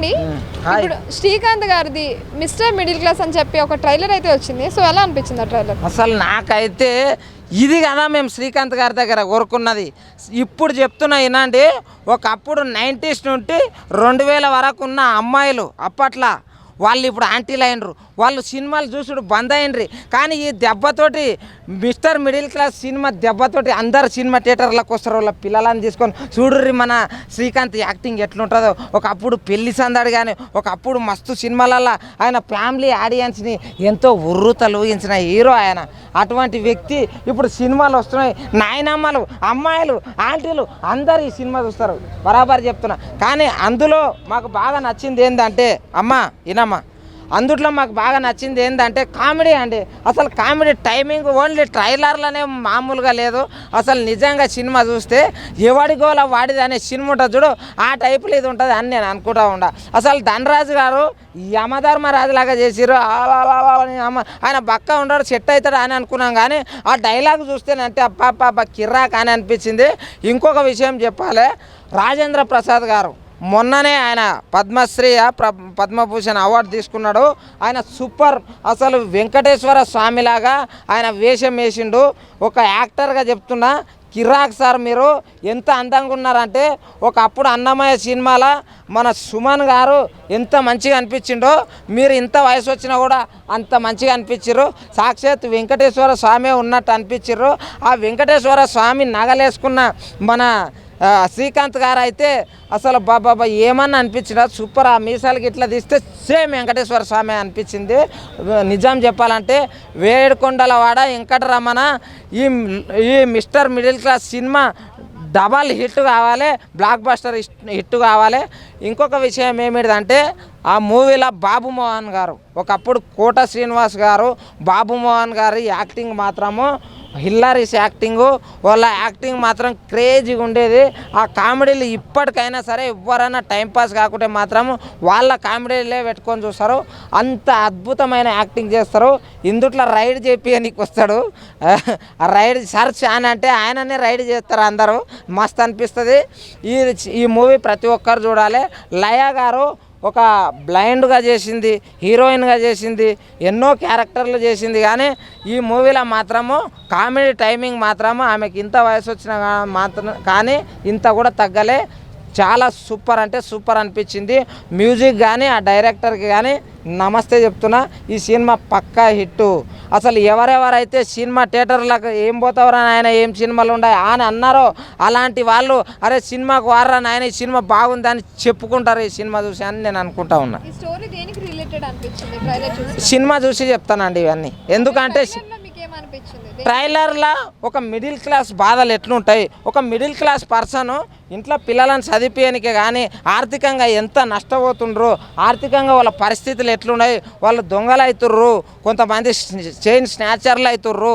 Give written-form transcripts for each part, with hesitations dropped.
అండి. ఇప్పుడు శ్రీకాంత్ గారిది మిస్టర్ మిడిల్ క్లాస్ అని చెప్పి ఒక ట్రైలర్ అయితే వచ్చింది. సో ఎలా అనిపించింది ఆ ట్రైలర్? అసలు నాకైతే ఇది కదా మేము శ్రీకాంత్ గారి దగ్గర కోరుకున్నది. ఇప్పుడు చెప్తున్నా వినండి, ఒకప్పుడు 90s నుండి 2000 వరకు ఉన్న అమ్మాయిలు అప్పట్లో వాళ్ళు ఇప్పుడు ఆంటీలు అయినరు. వాళ్ళు సినిమాలు చూసుడు బంద్ అయినరు. కానీ ఈ దెబ్బతోటి మిస్టర్ మిడిల్ క్లాస్ సినిమా దెబ్బతోటి అందరు సినిమా థియేటర్లకు వస్తారు. వాళ్ళ పిల్లలని తీసుకొని చూడుర్రి మన శ్రీకాంత్ యాక్టింగ్ ఎట్లుంటుందో. ఒకప్పుడు పెళ్లి సందడి కానీ ఒకప్పుడు మస్తు సినిమాలలో ఆయన ఫ్యామిలీ ఆడియన్స్ని ఎంతో ఉర్రూతలూగించిన హీరో ఆయన. అటువంటి వ్యక్తి ఇప్పుడు సినిమాలు వస్తున్నాయి. నాయనమ్మలు, అమ్మాయిలు, ఆంటీలు అందరు ఈ సినిమా చూస్తారు. బరాబర్ చెప్తున్నా. కానీ అందులో మాకు బాగా నచ్చింది ఏంటంటే అందుట్లో మాకు బాగా నచ్చింది ఏంటంటే కామెడీ అండి. అసలు కామెడీ టైమింగ్ ఓన్లీ ట్రైలర్లోనే మామూలుగా లేదు. అసలు నిజంగా సినిమా చూస్తే ఎవడి గోల వాడిది అనే సినిమా ఉంటుంది చూడు, ఆ టైపులో ఇది ఉంటుంది అని నేను అనుకుంటా ఉండా. అసలు ధనరాజు గారు యమధర్మరాజులాగా చేసిరు. ఆయన బక్క ఉంటాడు, సెట్ అవుతాడు అని అనుకున్నాం. కానీ ఆ డైలాగ్ చూస్తేనంటే అప్ప కిర్రాక్ అని అనిపించింది. ఇంకొక విషయం చెప్పాలి, రాజేంద్ర ప్రసాద్ గారు మొన్ననే ఆయన పద్మశ్రీ పద్మభూషణ్ అవార్డు తీసుకున్నాడు. ఆయన సూపర్. అసలు వెంకటేశ్వర స్వామిలాగా ఆయన వేషం వేసిండు. ఒక యాక్టర్గా చెప్తున్నా, కిరాక్ సార్ మీరు ఎంత అందంగా ఉన్నారంటే ఒకప్పుడు అన్నమయ్య సినిమాలో మన సుమన్ గారు ఎంత మంచిగా అనిపించిండో మీరు ఇంత వయసు వచ్చినా కూడా అంత మంచిగా అనిపించారు. సాక్షాత్ వెంకటేశ్వర స్వామి ఉన్నట్టు అనిపించారు. ఆ వెంకటేశ్వర స్వామి నగలేసుకున్న మన శ్రీకాంత్ గారు అయితే అసలు బాబా ఏమన్నా అనిపించిందా సూపర్. ఆ మీసాలకి ఇట్లా తీస్తే సేమ్ వెంకటేశ్వర స్వామి అనిపించింది. నిజం చెప్పాలంటే వేడుకొండలవాడ వెంకటరమణ ఈ mister middle class cinema double hit కావాలి, బ్లాక్ బస్టర్ హిట్ కావాలి. ఇంకొక విషయం ఏమిటంటే ఆ మూవీలో బాబు మోహన్ గారు, ఒకప్పుడు కోట శ్రీనివాస్ గారు, బాబు మోహన్ గారి యాక్టింగ్ మాత్రము హిల్లారీస్ యాక్టింగు. వాళ్ళ యాక్టింగ్ మాత్రం క్రేజీగా ఉండేది. ఆ కామెడీలు ఇప్పటికైనా సరే ఎవరైనా టైంపాస్ కాకుంటే మాత్రం వాళ్ళ కామెడీలే పెట్టుకొని చూస్తారు. అంత అద్భుతమైన యాక్టింగ్ చేస్తారు. ఇందుట్లో రైడ్ చేపియనికి వస్తాడు. ఆ రైడ్ సర్చ్ అని అంటే ఆయననే రైడ్ చేస్తారు అందరూ. మస్తు అనిపిస్తుంది. ఈ మూవీ ప్రతి ఒక్కరు చూడాలి. లయ గారు ఒక బ్లైండ్గా చేసింది, హీరోయిన్గా చేసింది, ఎన్నో క్యారెక్టర్లు చేసింది. కానీ ఈ మూవీలో మాత్రము కామెడీ టైమింగ్ మాత్రము ఆమెకి ఇంత వయసు వచ్చిన మాత్రం కానీ ఇంత కూడా తగ్గలే. చాలా సూపర్ అంటే సూపర్ అనిపించింది. మ్యూజిక్ కానీ ఆ డైరెక్టర్కి కానీ నమస్తే చెప్తున్నా. ఈ సినిమా పక్కా హిట్టు. అసలు ఎవరెవరైతే సినిమా థియేటర్లకు ఏం పోతావరా నాయన, ఏం సినిమాలు ఉన్నాయి అని అన్నారో అలాంటి వాళ్ళు అరే సినిమాకు వారా నాయన, ఈ సినిమా బాగుందని చెప్పుకుంటారు ఈ సినిమా చూసి అని నేను అనుకుంటా ఉన్నా. సినిమా చూసి చెప్తానండి ఇవన్నీ. ఎందుకంటే ట్రైలర్లో ఒక మిడిల్ క్లాస్ బాధలు ఎట్లుంటాయి, ఒక మిడిల్ క్లాస్ పర్సన్ ఇంట్లో పిల్లలను చదివించడానికే కానీ ఆర్థికంగా ఎంత నష్టపోతుండ్రు, ఆర్థికంగా వాళ్ళ పరిస్థితులు ఎట్లున్నాయి, వాళ్ళు దొంగలు అవుతుర్రు, కొంతమంది చైన్ స్నాచర్లు అవుతుర్రు,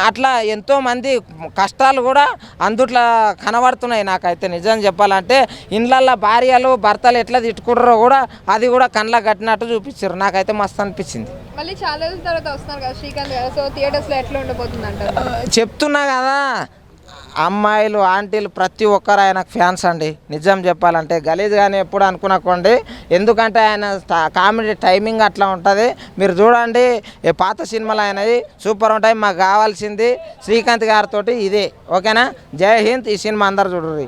అట్లా ఎంతోమంది కష్టాలు కూడా అందుట్లో కనబడుతున్నాయి. నాకైతే నిజం చెప్పాలంటే ఇండ్లల్లో భార్యలు భర్తలు ఎట్లా తిట్టుకుంటారో కూడా అది కూడా కళ్ళకు కట్టినట్టు చూపించారు. నాకైతే మస్తు అనిపించింది. మళ్ళీ చాలా రోజుల తర్వాత వస్తున్నారు కదా శ్రీకాంత్ గారు, సో థియేటర్స్లో ఎట్లా ఉండబోతుంది అంటారు? చెప్తున్నా కదా, అమ్మాయిలు ఆంటీలు ప్రతి ఒక్కరు ఆయనకు ఫ్యాన్స్ అండి. నిజం చెప్పాలంటే గలీజ్ కానీ ఎప్పుడు అనుకునకండి. ఎందుకంటే ఆయన కామెడీ టైమింగ్ అట్లా ఉంటుంది. మీరు చూడండి, పాత సినిమాలు ఆయనవి సూపర్ ఉంటాయి. మాకు కావాల్సింది శ్రీకాంత్ గారితో ఇదే. ఓకేనా? జై హింద్. ఈ సినిమా అందరు చూడండి.